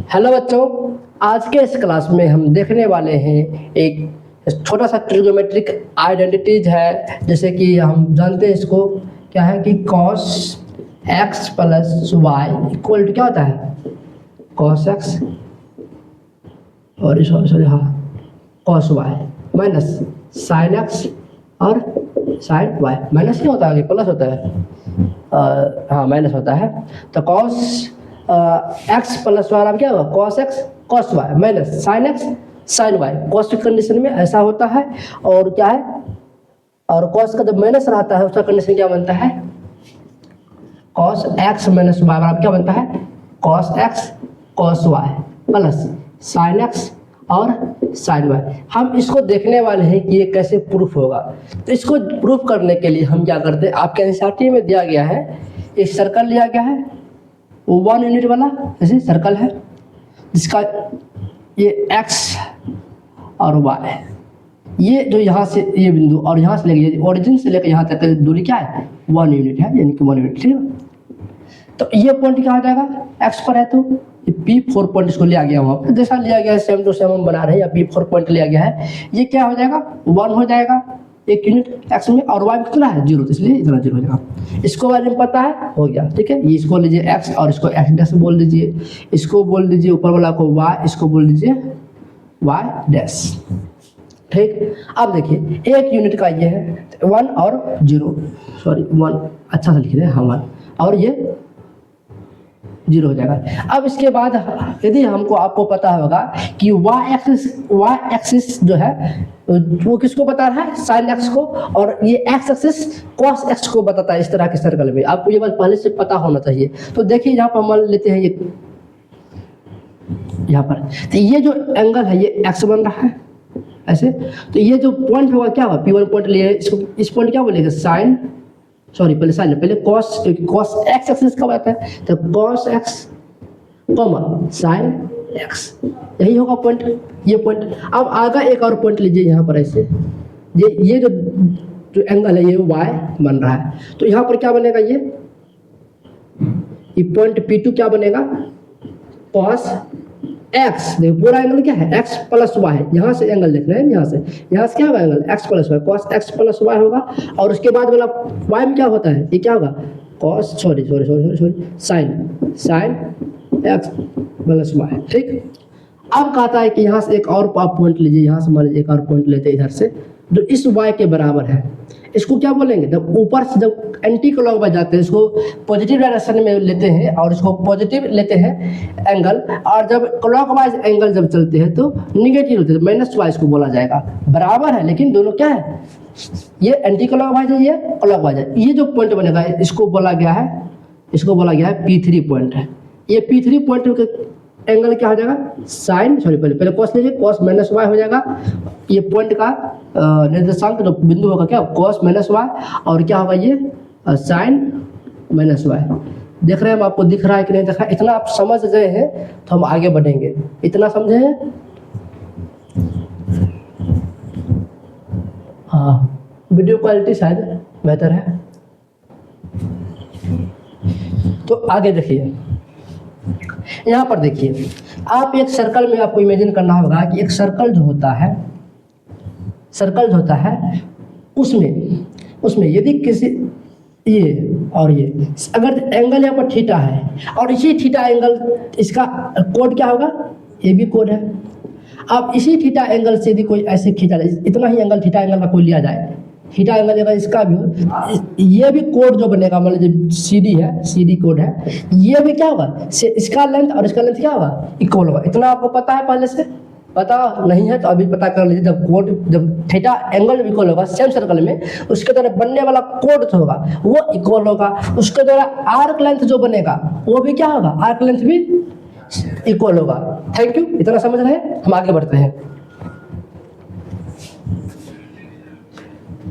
Hello बच्चों, आज के इस क्लास में हम देखने वाले हैं एक छोटा सा ट्रिग्नोमेट्रिक आइडेंटिटीज है। जैसे कि हम जानते हैं इसको क्या है कि cos x plus Y equal to क्या होता है cos x और सॉरी हाँ cos y minus sin x और sin y। माइनस नहीं होता है, प्लस होता है। हाँ माइनस होता है। तो cos x प्लस वाई क्या होगा cos x cos y minus sin x sin y। cos की कंडीशन में ऐसा होता है और क्या है, और cos का जब माइनस रहता है उसका कंडीशन क्या बनता है cos x माइनस वाई बराबर क्या बनता है cos x cos y plus sin x और sin y। हम इसको देखने वाले हैं कि ये कैसे प्रूफ होगा। तो इसको प्रूफ करने के लिए हम क्या करते हैं, आपके एनसीईआरटी में दिया गया है, एक सर्कल लिया गया है 1 यूनिट वाला ऐसे सर्कल है जिसका ये x और y, ये जो यहाँ से ये बिंदु और यहाँ से लेके ओरिजिन से लेकर यहाँ तक दूरी क्या है 1 यूनिट है, यानी कि 1 यूनिट। ठीक है, तो ये पॉइंट क्या हो जाएगा x पर है तो P4 पॉइंट इसको लिया गया, वहाँ पर जैसा लिया गया है सेम टू सेम हम बना रहे हैं, या P4 पॉइंट लिया गया है। ये क्या हो जाएगा 1 हो जाएगा 1 यूनिट x में, और y में कितना है 0, तो इसलिए इतना 0 हो जाएगा। इसको बारे में पता है, हो गया। ठीक है, ये इसको लीजिए x और इसको x डैश बोल दीजिए, इसको बोल दीजिए ऊपर वाला को y, इसको बोल दीजिए y डैश। ठीक, अब देखिए 1 यूनिट का ये है 1 और 0, सॉरी 1 अच्छा से लिख रहे हैं हाँ 1 और ये 0 हो जाएगा। अब इसके बाद यदि हमको आपको पता होगा कि y एक्सिस जो है वो किसको बता रहा है sin x को, और ये x एक्सिस cos x को बताता है। इस तरह के सर्कल में आपको ये बात पहले से पता होना चाहिए। तो देखिए यहाँ पर मान लेते हैं ये यहाँ पर, तो ये जो एंगल है ये x बन रहा है ऐसे, तो ये जो पॉइंट होगा क्या होगा P1 पॉइंट लिए, इसको इस पॉइंट क्या बोलेगा साइन, सॉरी पहले साइन पहले cos, क्योंकि cos x एक्सिस का बताता है, तो cos x sin x यही होगा पॉइंट, ये पॉइंट। अब आगे एक और पॉइंट लीजिए यहाँ पर ऐसे, ये जो एंगल है ये y बन रहा है, तो यहाँ पर क्या बनेगा ये पॉइंट P2 क्या बनेगा cos x। देखो पूरा एंगल क्या है x प्लस वाई है, यहाँ से एंगल देख रहे हैं, यहाँ से क्या होगा angle x plus Y, cos x plus Y होगा। और उसके बाद वाला y में क्या होता है, ये क्या होगा cos sorry sin x plus Y. ठीक, अब कहता है कि यहाँ से एक और आप पॉइंट लीजिए, यहाँ से मान लीजिए एक और पॉइंट लेते हैं इधर से जो इस y के बराबर है, इसको क्या बोलेंगे, जब ऊपर से जब एंटी क्लॉकवाइज जाते हैं इसको पॉजिटिव डायरेक्शन में लेते हैं और इसको पॉजिटिव लेते हैं एंगल, और जब क्लॉकवाइज एंगल जब चलते हैं तो निगेटिव होते हैं, माइनस वाइज को बोला जाएगा। बराबर है लेकिन दोनों क्या है, ये एंटी क्लॉकवाइज है, ये क्लॉकवाइज है। ये जो पॉइंट बनेगा इसको बोला गया है P3 पॉइंट है। ये P3 पॉइंट एंगल क्या हो जाएगा साइन, सॉरी पहले cos लीजिए, cos माइनस वाई हो जाएगा। ये पॉइंट का निर्देशांक जो बिंदु होगा क्या cos माइनस वाई, और क्या होगा ये साइन माइनस वाई। देख रहे हैं हम, आपको दिख रहा है कि नहीं दिख रहा है? इतना आप समझ गए हैं तो हम आगे बढ़ेंगे। इतना समझे हैं? हाँ, वीडियो क्वालिटी शायद बेहतर है। तो आगे देखिए, यहाँ पर देखिए, आप एक सर्कल में आपको इमेजिन करना होगा कि एक सर्कल जो होता है उसमें यदि किसी ये और ये अगर एंगल यहाँ पर थीटा है और इसी थीटा एंगल, इसका कोड क्या होगा ये भी कोड है। अब इसी थीटा एंगल से यदि कोई ऐसे खींचा जाए, इतना ही एंगल थीटा एंगल का कोई लिया जाए, थीटा एंगल अगर इसका भी हो, ये भी कोड जो बनेगा मान लीजिए CD कोड है, ये भी क्या होगा इसका लेंथ और इसका लेंथ क्या होगा इक्वल होगा। इतना आपको पता है, पहले से पता नहीं है तो अभी पता कर लीजिए। जब थीटा एंगल इक्वल होगा सेम सर्कल में, उसके द्वारा बनने वाला कोड जो होगा वो इक्वल होगा, उसके द्वारा आर्क लेंथ जो बनेगा वो भी क्या होगा आर्क लेंथ भी इक्वल होगा। थैंक यू, इतना समझ रहे हैं, हम आगे बढ़ते हैं।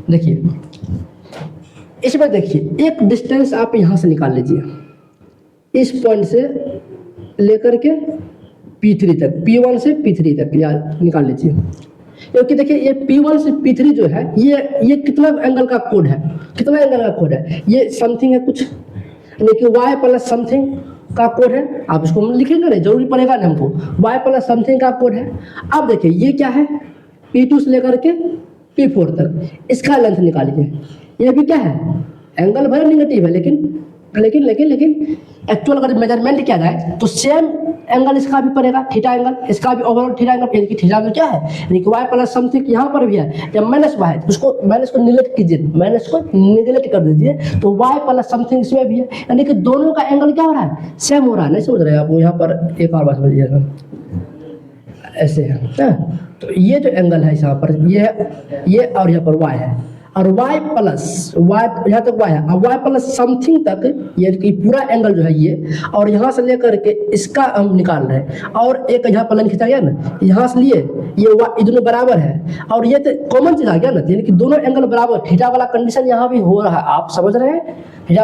देखिए इसमें देखिए एक डिस्टेंस आप यहाँ से निकाल लीजिए, इस पॉइंट से लेकर के P3 तक, P1 से P3 तक या निकाल लीजिए, क्योंकि देखिए ये P1 से P3 जो है ये कितना एंगल का कोड है, ये समथिंग है कुछ, यानी कि y प्लस समथिंग का कोड है, आप इसको लिखेंगे नहीं, जरूरी पड़ेगा ना हमको, y प्लस समथिंग का कोड है। अब देखिए ये क्या है, P2 से लेकर के P4 तक, इसका लेंथ निकालिए। ये भी क्या है, एंगल भले निगेटिव है, लेकिन एक्चुअल अगर मेजरमेंट किया जाए तो सेम एंगल इसका भी पड़ेगा, थीटा एंगल, इसका भी ओवरऑल थीटा एंगल, यानी कि थीटा में क्या है, यानी कि y प्लस समथिंग यहाँ पर भी है, जब माइनस y है उसको माइनस को निगलेक्ट कीजिए, माइनस को निगलेक्ट कर दीजिए, तो y प्लस समथिंग इसमें भी है, यानी कि दोनों का एंगल क्या हो रहा है, सेम हो रहा है। नहीं समझ रहे आप, यहाँ पर एक और बात समझिएगा, ऐसे है, तो ये जो एंगल है यहाँ पर ये और यहाँ पर y है, और y प्लस y यहाँ तक y है, अब y प्लस समथिंग तक ये कि पूरा एंगल जो है ये, और यहाँ से लेकर के इसका हम निकाल रहे हैं, और एक यहाँ पर लाइन खींचा गया ना, यहाँ से लिए ये y दोनों बराबर है, और ये तो कॉमन चीज आ गया ना, यानी कि दोनों एंगल बराबर, थीटा वाला कंडीशन यहाँ भी हो रहा है, आप समझ रहे हैं, थीटा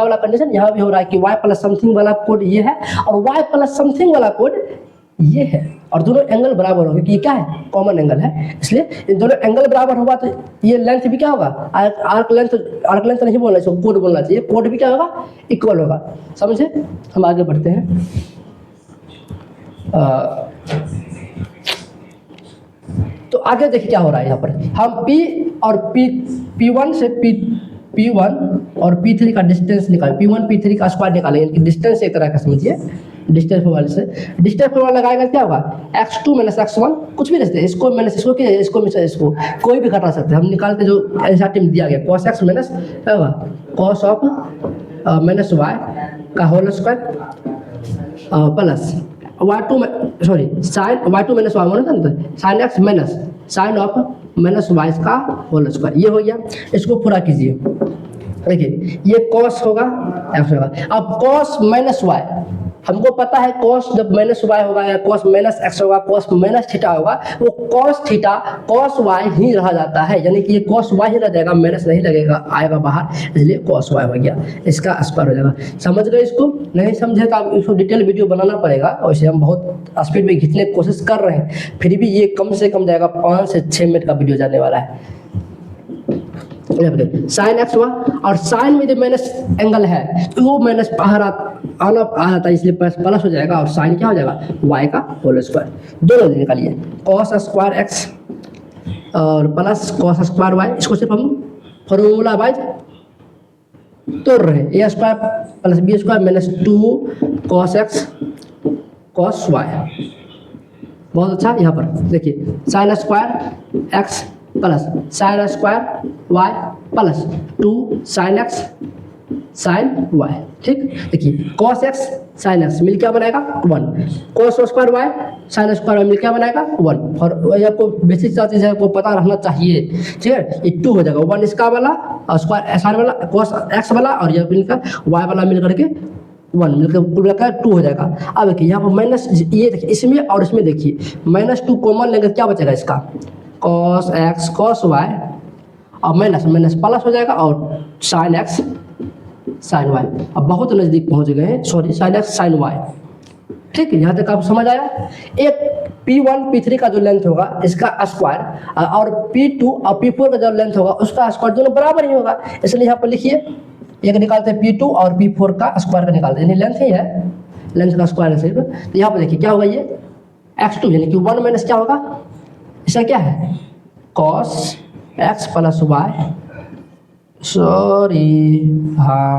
वाला कंडीशन यहाँ भी हो रहा है कि y प्लस समथिंग वाला कोड ये है, और y प्लस समथिंग वाला कोड ये है, और दोनों एंगल बराबर होंगे, ये क्या है, कॉमन एंगल है, इसलिए इन दोनों एंगल बराबर होगा तो ये लेंथ भी क्या होगा, आर्क लेंथ नहीं बोलना चाहिए, कोड बोलना चाहिए, कोड भी क्या होगा, इक्वल होगा। समझे, हम आगे बढ़ते हैं। तो आगे देखिए क्या हो रहा है, यहाँ पर हम P और P1 से P1 और P3 का डिस्टेंस निकालें, P1 P3 का स्क्वायर निकालें, यानी कि डिस्टेंस एक तरह का समझिए, डिस्टेंस फॉर्मूला से डिस्टेंस फॉर्मूला लगाएगा क्या होगा, x2 माइनस x1, कुछ भी रहते हैं, इसको माइनस इसको किया, इसको मिला इसको, कोई भी घटा सकते हैं, हम निकालते जो एनसीईआरटी में दिया गया, cos x माइनस क्या होगा, cos ऑफ माइनस y का whole square plus y2 sorry sine y2 minus y होना, sine x minus sine of minus y का होल स्क्वायर, ये हो गया। इसको पूरा कीजिए, देखिए ये cos होगा x होगा, अब cos माइनस y, हमको पता है cos जब माइनस y होगा या cos माइनस x होगा, cos माइनस थीटा होगा, वो cos थीटा cos y ही रह जाता है, यानी कि ये cos y ही रह जाएगा, माइनस नहीं लगेगा, आएगा बाहर, इसलिए cos y हो गया, इसका स्क्वायर हो जाएगा। समझ गए इसको, नहीं समझे तो आप इसको डिटेल वीडियो बनाना पड़ेगा, वैसे हम बहुत स्पीड में खींचने की कोशिश कर रहे हैं, फिर भी ये कम से कम जाएगा 5 से 6 मिनट का वीडियो जाने वाला है। साइन एक्स हुआ, और साइन में जो माइनस एंगल है तो वो माइनस बाहर आना आ जाता है, इसलिए प्लस हो जाएगा, और साइन क्या हो जाएगा, y का होल स्क्वायर, दोनों निकालिए, cos स्क्वायर x और प्लस cos स्क्वायर y, इसको सिर्फ हम फॉर्मूला वाइज तोड़ रहे हैं, a square plus b square minus 2 cos x cos y। बहुत अच्छा, यहाँ पर देखिए sine square x plus sine square y plus 2 sine x sine y, ठीक। देखिए cos x साइन x मिल क्या बनाएगा 1, cos square y sine square y मिल क्या बनाएगा 1, और वही आपको बेसिक चीज़ है, आपको पता रहना चाहिए, ठीक है। ये 2 हो जाएगा, 1 इसका वाला और स्क्वायर साइन वाला cos x वाला, और ये मिलकर y वाला मिल करके 1 मिलकर कुल मिलकर 2 हो जाएगा। अब देखिए यहाँ पर माइनस, ये देखिए इसमें और इसमें देखिए -2 कॉमन लेंगे, क्या बचेगा इसका, cos x cos y और माइनस माइनस प्लस हो जाएगा, और साइन x साइन y, अब बहुत नज़दीक पहुंच गए हैं, sorry sine x sine y, ठीक है। यहाँ तक आप समझ आया। एक P1 P3 का जो लेंथ होगा इसका स्क्वायर, और P2 और P4 का जो लेंथ होगा उसका स्क्वायर, दोनों बराबर ही होगा, इसलिए यहाँ पर लिखिए, एक निकालते हैं P2 और P4 का स्क्वायर का निकालते हैं, यानी लेंथ ही है, लेंथ का स्क्वायर है सिर्फ। तो यहाँ पर देखिए क्या होगा, ये x2 यानी कि 1 माइनस क्या होगा, इसका क्या है cos x plus y, sorry हाँ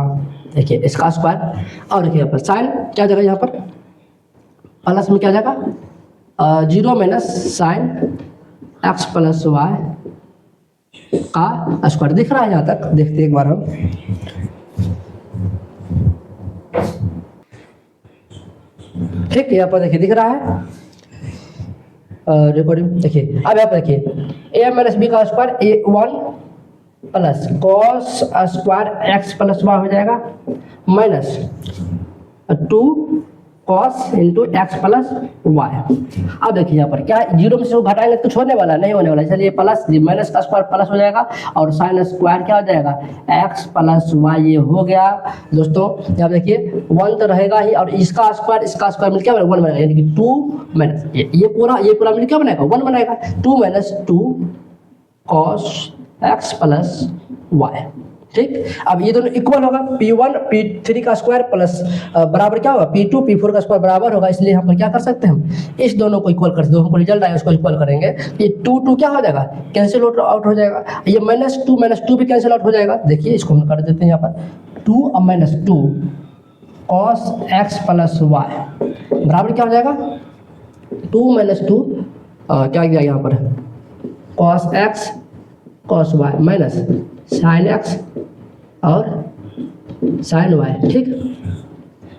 देखिए इसका स्क्वायर, और देखिए यहाँ पर साइन क्या हो जाएगा, यहाँ पर प्लस में क्या हो जाएगा 0 minus sine x plus y का स्क्वायर, दिख रहा है यहाँ तक, देखते एक बार हम, ठीक है। यहाँ पर देखिए दिख रहा है रिकॉर्डिंग, देखिए अब यहाँ पर देखिए a माइनस बी का square a1 plus cos square x plus y हो जाएगा, minus 2 cos into X plus Y. अब देखिए यहाँ पर क्या 0 में से घटाएंगे तो कुछ होने वाला नहीं होने वाला, इसलिए प्लस माइनस का स्क्वायर प्लस हो जाएगा, और साइन स्क्वायर क्या हो जाएगा x प्लस वाई, ये हो गया दोस्तों। यहाँ देखिए 1 तो रहेगा ही, और इसका स्क्वायर मिल क्या बनेगा 1 बनेगा, यानी कि 2 माइनस ये पूरा मिल क्या बनेगा 1 बनेगा, 2 minus 2 cos x plus Y, ठीक। अब ये दोनों इक्वल होगा, P1 P3 का स्क्वायर प्लस बराबर क्या होगा P2 P4 का स्क्वायर बराबर होगा, इसलिए यहाँ पर क्या कर सकते हैं हम, इस दोनों को इक्वल कर सकते हैं। हमको रिजल्ट आया उसको इक्वल करेंगे, ये 2 क्या हो जाएगा, कैंसिल आउट हो जाएगा। ये -2 भी कैंसिल आउट हो जाएगा। देखिए इसको हम कर देते हैं यहाँ पर 2 और -2 cos x प्लस वाई बराबर क्या हो जाएगा 2 - 2 क्या गया यहाँ पर cos x cos y minus sin x और sin y। ठीक,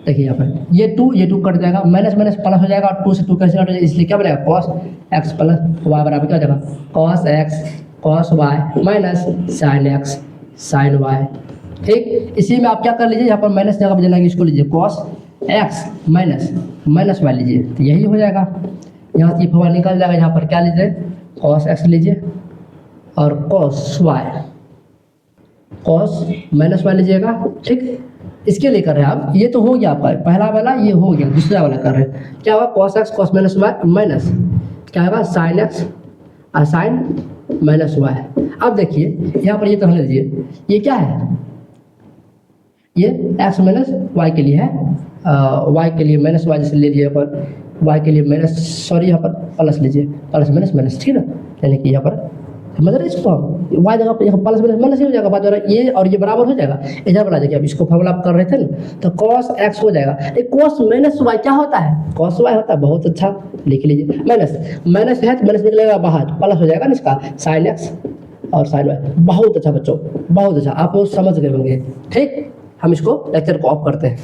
देखिए यहाँ पर ये 2 कट जाएगा, माइनस प्लस हो जाएगा और 2 से 2 कैंसिल आउट हो जाएगा, इसलिए क्या बनेगा cos x प्लस y बराबर क्या हो जाएगा cos x cos y minus sin x sin y। ठीक, इसी में आप क्या कर लीजिए, यहाँ पर माइनस जगह पर जाएंगे, इसको लीजिए cos x माइनस y लीजिए, तो यही हो जाएगा। यहाँ से फवा निकल जाएगा, यहाँ पर क्या लीजिए cos x लीजिए और cos माइनस y लीजिएगा। ठीक, इसके लिए कर रहे हैं आप, ये तो हो गया आपका पहला वाला, ये हो गया, दूसरा वाला कर रहे हैं। क्या होगा cos x cos minus y minus क्या होगा sin x और sin माइनस y। अब देखिए यहाँ पर ये तो होने दीजिए, ये क्या है, ये x माइनस y के लिए है, y के लिए माइनस y जैसे ले लीजिए पर, y के लिए माइनस, सॉरी यहाँ पर प्लस लीजिए, प्लस माइनस, ठीक है ना, यानी कि यहाँ पर मतलब इसको हम y जगह पर यहाँ प्लस माइनस ही हो जाएगा, बात हो रहा है ये और ये बराबर हो जाएगा। इधर बना देखिए, अब इसको फॉर्मूला आप कर रहे थे ना, तो cos x हो जाएगा, ये cos माइनस y क्या होता है, cos y होता है, बहुत अच्छा लिख लीजिए। माइनस है तो माइनस निकलेगा बाहर, प्लस हो जाएगा ना इसका sin x और sin y। बहुत अच्छा बच्चों, बहुत अच्छा, आप वो समझ गए होंगे। ठीक, हम इसको लेक्चर को ऑफ करते हैं।